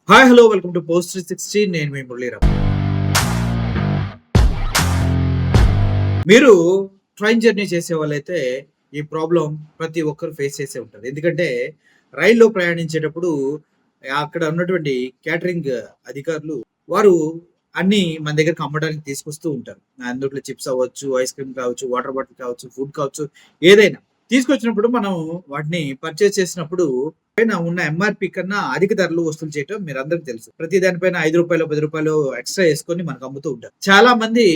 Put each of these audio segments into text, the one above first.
Hi hello welcome to post 360. నేను మీ మురళీరావు. మీరు train journey చేసే వాళ్ళైతే ఈ ప్రాబ్లం ప్రతి ఒక్కరు ఫేస్ చేసే ఉంటారు. ఎందుకంటే రైల్లో ప్రయాణించేటప్పుడు అక్కడ ఉన్నటువంటి క్యాటరింగ్ అధికారులు వారు అన్ని మన దగ్గరకు అమ్మడానికి తీసుకొస్తూ ఉంటారు. అందులో చిప్స్ అవ్వచ్చు, ఐస్ క్రీమ్ కావచ్చు, వాటర్ బాటిల్ కావచ్చు, ఫుడ్ కావచ్చు, ఏదైనా తీసుకొచ్చినప్పుడు మనం వాటిని పర్చేస్ చేసినప్పుడు పైన ఉన్న ఎంఆర్పి కన్నా అధిక ధరలు వసూలు చేయటం మీరు అందరికి తెలుసు. ప్రతి దానిపైన ₹5, ₹10 ఎక్స్ట్రా వేసుకొని మనకు అమ్ముతూ ఉంటారు. చాలా మంది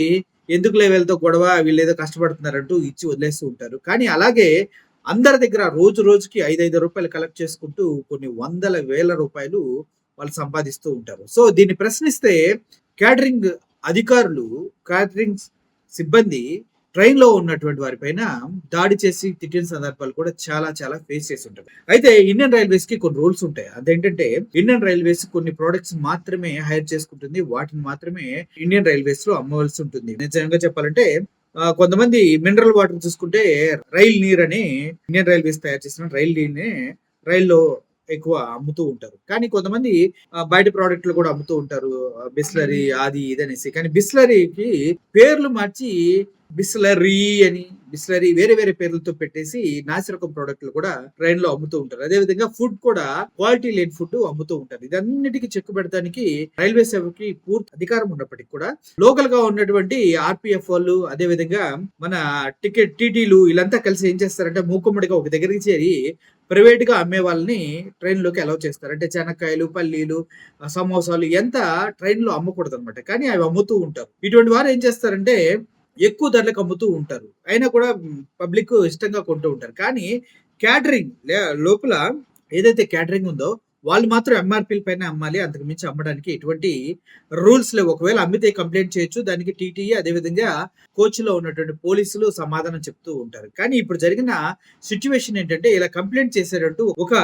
ఎందుకులే వీళ్ళతో గొడవ, వీళ్ళు ఏదో కష్టపడుతున్నారంటూ ఇచ్చి వదిలేస్తూ ఉంటారు. కానీ అలాగే అందరి దగ్గర రోజు రోజుకి ₹5 కలెక్ట్ చేసుకుంటూ కొన్ని వందల వేల రూపాయలు వాళ్ళు సంపాదిస్తూ ఉంటారు. సో దీన్ని ప్రశ్నిస్తే క్యాటరింగ్ అధికారులు, క్యాటరింగ్ సిబ్బంది ట్రైన్ లో ఉన్నటువంటి వారిపైన దాడి చేసి తిట్టిన సందర్భాలు కూడా చాలా చాలా ఫేస్ చేసి ఉంటారు. అయితే ఇండియన్ రైల్వేస్ కి కొన్ని రూల్స్ ఉంటాయి. అదేంటంటే ఇండియన్ రైల్వేస్ కొన్ని ప్రోడక్ట్స్ మాత్రమే హైర్ చేసుకుంటుంది, వాటిని మాత్రమే ఇండియన్ రైల్వేస్ లో అమ్మవలసి ఉంటుంది. నిజంగా చెప్పాలంటే కొంతమంది మినరల్ వాటర్ చూసుకుంటే రైల్ నీర్ అని ఇండియన్ రైల్వేస్ తయారు చేసిన రైల్ నీర్నే రైల్లో ఎక్కువ అమ్ముతూ ఉంటారు. కానీ కొంతమంది బయట ప్రోడక్ట్లు కూడా అమ్ముతూ ఉంటారు, బిస్లరీ అది ఇది అనేసి. కానీ బిస్లరీకి పేర్లు మార్చి బిస్లరీ అని బిస్లరీ వేరే వేరే పేర్లతో పెట్టేసి నాసిరకం ప్రోడక్ట్లు కూడా ట్రైన్ లో అమ్ముతూ ఉంటారు. అదే విధంగా ఫుడ్ కూడా క్వాలిటీ లేని ఫుడ్ అమ్ముతూ ఉంటారు. ఇదన్నిటికీ చెక్కు పెడతానికి రైల్వే సేవకి పూర్తి అధికారం ఉన్నప్పటికీ కూడా లోకల్ గా ఉన్నటువంటి ఆర్పిఎఫ్ వాళ్ళు, అదే విధంగా మన టికెట్ టీటీలు వీళ్ళంతా కలిసి ఏం చేస్తారంటే మూకుమ్మడిగా ఒక దగ్గరికి చేరి ప్రైవేట్ గా అమ్మే వాళ్ళని ట్రైన్ లోకి అలౌ చేస్తారు. అంటే చెనక్కాయలు, పల్లీలు, సమోసాలు ఎంత ట్రైన్ లో అమ్మకూడదు అనమాట. కానీ అవి అమ్ముతూ ఉంటారు. ఇటువంటి వారు ఏం చేస్తారంటే ఎక్కువ ధరలకు అమ్ముతూ ఉంటారు. అయినా కూడా పబ్లిక్ ఇష్టంగా కొంటూ ఉంటారు. కానీ క్యాటరింగ్ లోపల ఏదైతే క్యాటరింగ్ ఉందో వాళ్ళు మాత్రం ఎంఆర్పీల పైన అమ్మాలి, అంతకు మించి అమ్మడానికి ఎటువంటి రూల్స్ లేవు. ఒకవేళ అమ్మితే కంప్లైంట్ చేయొచ్చు. దానికి టీటీఈ అదేవిధంగా కోచ్ లో ఉన్నటువంటి పోలీసులు సమాధానం చెప్తూ ఉంటారు. కానీ ఇప్పుడు జరిగిన సిచ్యువేషన్ ఏంటంటే ఇలా కంప్లైంట్ చేసేటట్టు ఒక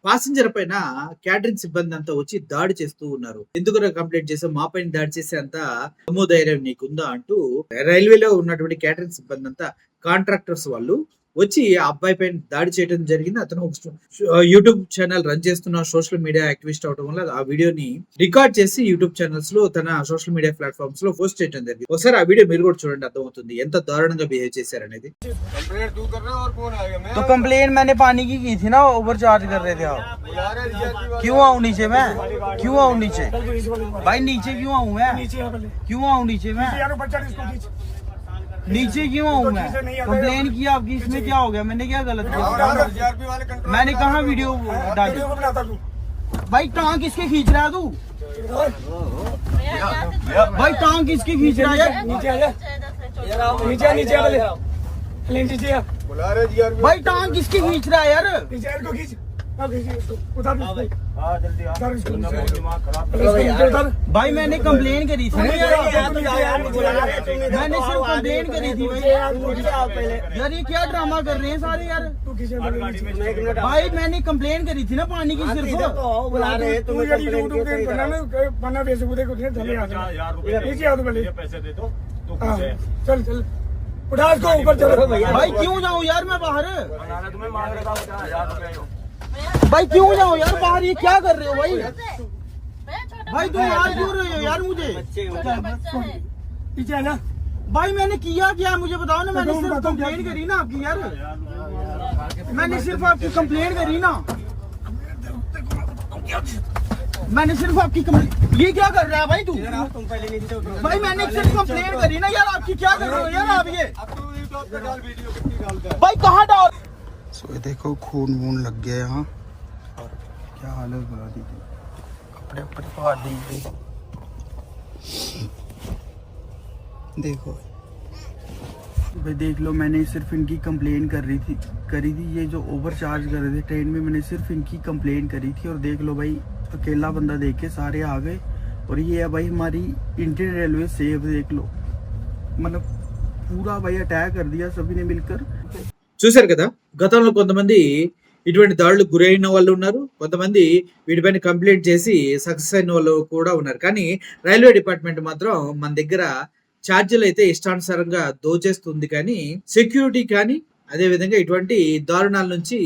పాసింజర్ పైన క్యాటరింగ్ సిబ్బంది అంతా వచ్చి దాడి చేస్తూ ఉన్నారు. ఎందుకు కంప్లైంట్ చేసావు, మా పైన దాడి చేసే అంత ధైర్యం నీకుందా అంటూ రైల్వేలో ఉన్నటువంటి క్యాటరింగ్ సిబ్బంది అంతా కాంట్రాక్టర్స్ వాళ్ళు వచ్చి ఆ అబ్బాయి పైన దాడి చేయడం జరిగింది. అతను యూట్యూబ్ ఛానల్ రన్ చేస్తున్న సోషల్ మీడియా యాక్టివిస్ట్ అవడం వల్ల ఆ వీడియోని రికార్డ్ చేసి యూట్యూబ్ ఛానల్స్ లో తన సోషల్ మీడియా ప్లాట్ఫామ్స్ లో పోస్ట్ చేయడం జరిగింది. ఒకసారి ఆ వీడియో మీరు కూడా చూడండి, అర్థమవుతుంది ఎంత దారుణంగా బిహేవ్ చేశారనేది. तो कंप्लेन मैंने पानी की थी ना, ओवर चार्ज कर रहे थे आप। क्यों आऊँ नीचे मैं? क्यों आऊँ नीचे? भाई नीचे क्यों आऊँ मैं? क्यों आऊँ नीचे मैं? नीचे क्यों आऊँ मैं? कंप्लेन किया आपकी, इसमें क्या हो गया? मैंने क्या गलत किया? मैंने कहाँ वीडियो डाली? भाई टांग किसके खींच रहा है तू? भाई टांग किसके खींच रहा है? नीचे भाई टांग किसकी खींच रहा है यार? भाई मैंने कंप्लेन करी थी, मैंने सिर्फ कंप्लेन करी थी भाई। यार ये क्या ड्रामा कर रहे हैं सारे यार? भाई मैंने कंप्लेन करी थी ना पानी की सिर्फ। चल चल को ऊपर चलो भाई क्यों जाऊँ यार मैं बाहर? भाई क्यों जाऊँ यार बाहर? ये क्या कर रहे हो भाई? भाई तुम यार क्यों रहे हो यार मुझे? पीछे ना भाई मैंने किया क्या मुझे बताओ ना? मैंने सिर्फ कंप्लेन करी ना आपकी यार, मैंने सिर्फ आपकी कंप्लेन करी ना, मैंने सिर्फ आपकी कंप्लेन। ये क्या कर रहा है भाई तू? भाई मैंने सिर्फ कंप्लेन करी ना यार, आपकी क्या कर रहे हो यार आप? ये भाई कहाँ डाल? सो ये देखो खून वून लग गया यहाँ, क्या हालत बना दी थी, कपड़े वपड़े फाड़ दिए। देखो भाई देख लो, मैंने सिर्फ इनकी कंप्लेन करी थी। ये जो ओवर चार्ज कर रहे थे ट्रेन में, मैंने सिर्फ इनकी कंप्लेन करी थी। और देख लो भाई, अकेला बंदा देख के सारे आ गए। और ये है भाई हमारी इंडियन रेलवे सेफ, देख लो मतलब पूरा भाई अटैक कर दिया सभी ने मिलकर। చూశారు కదా, గతంలో కొంతమంది ఇటువంటి దాడులకు గురైన వాళ్ళు ఉన్నారు, కొంతమంది వీటిపైన కంప్లైంట్ చేసి సక్సెస్ అయిన వాళ్ళు కూడా ఉన్నారు. కానీ రైల్వే డిపార్ట్మెంట్ మాత్రం మన దగ్గర ఛార్జీలు అయితే ఇష్టానుసారంగా దోచేస్తుంది, కానీ సెక్యూరిటీ కానీ అదే విధంగా ఇటువంటి దారుణాల నుంచి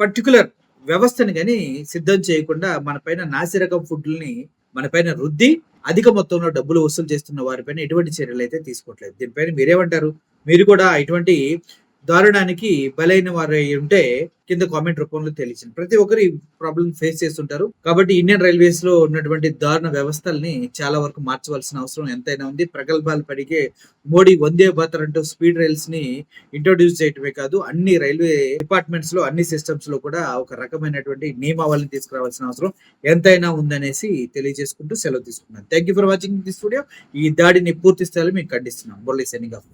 పర్టికులర్ వ్యవస్థని గాని సిద్ధం చేయకుండా మన పైన నాసిరకం ఫుడ్‌లని మన పైన రుద్ది అధిక మొత్తంలో డబ్బులు వసూలు చేస్తున్న వారిపైన ఎటువంటి చర్యలైతే తీసుకోవట్లేదు. దీనిపైన మీరేమంటారు? మీరు కూడా ఇటువంటి దారుణానికి బలైన వారై ఉంటే కింద కామెంట్ రూపంలో తెలియచేయండి. ప్రతి ఒక్కరు ఈ ప్రాబ్లమ్ ఫేస్ చేస్తుంటారు. కాబట్టి ఇండియన్ రైల్వేస్‌లో ఉన్నటువంటి దారుణ వ్యవస్థల్ని చాలా వరకు మార్చవలసిన అవసరం ఎంతైనా ఉంది. ప్రగల్భాలు పలికే మోడీ వందే భారత్ అంటూ స్పీడ్ రైల్స్‌ని ఇంట్రొడ్యూస్ చేయటమే కాదు, అన్ని రైల్వే డిపార్ట్మెంట్స్‌లో అన్ని సిస్టమ్స్‌లో కూడా ఒక రకమైనటువంటి నియమావళిని తీసుకురావాల్సిన అవసరం ఎంతైనా ఉందనేసి తెలియజేసుకుంటూ సెలవు తీసుకున్నాను. Thank you for watching this video. ఈ దాడిని పూర్తి స్థాయిలో మేము ఖండిస్తున్నాం. Murali signing off.